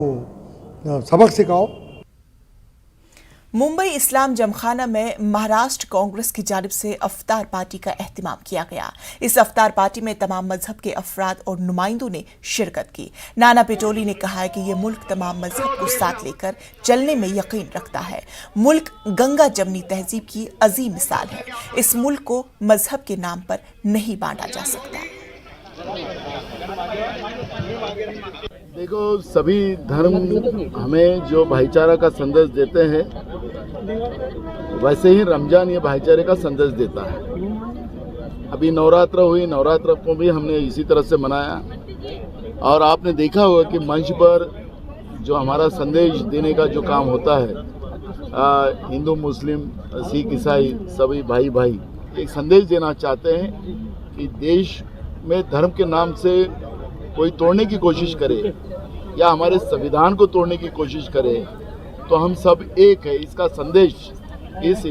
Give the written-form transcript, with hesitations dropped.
सबक सिखाओ। मुंबई इस्लाम जमखाना में महाराष्ट्र कांग्रेस की जानिब से अफ्तार पार्टी का एहतिमाम किया गया। इस अफ्तार पार्टी में तमाम मजहब के अफराद और नुमाइंदों ने शिरकत की। नाना पटोले ने कहा है कि ये मुल्क तमाम मजहब को साथ लेकर चलने में यकीन रखता है। मुल्क गंगा जमनी तहजीब की अजीम मिसाल है। इस मुल्क को मजहब के नाम पर नहीं बांटा जा सकता। देखो, सभी धर्म हमें जो भाईचारा का संदेश देते हैं, वैसे ही रमजान ये भाईचारे का संदेश देता है। अभी नवरात्र हुई, नवरात्र को भी हमने इसी तरह से मनाया और आपने देखा होगा कि मंच पर जो हमारा संदेश देने का जो काम होता है, हिंदू मुस्लिम सिख ईसाई सभी भाई भाई एक संदेश देना चाहते हैं कि देश में धर्म के नाम से कोई तोड़ने की कोशिश करे या हमारे संविधान को तोड़ने की कोशिश करे तो हम सब एक है। इसका संदेश इस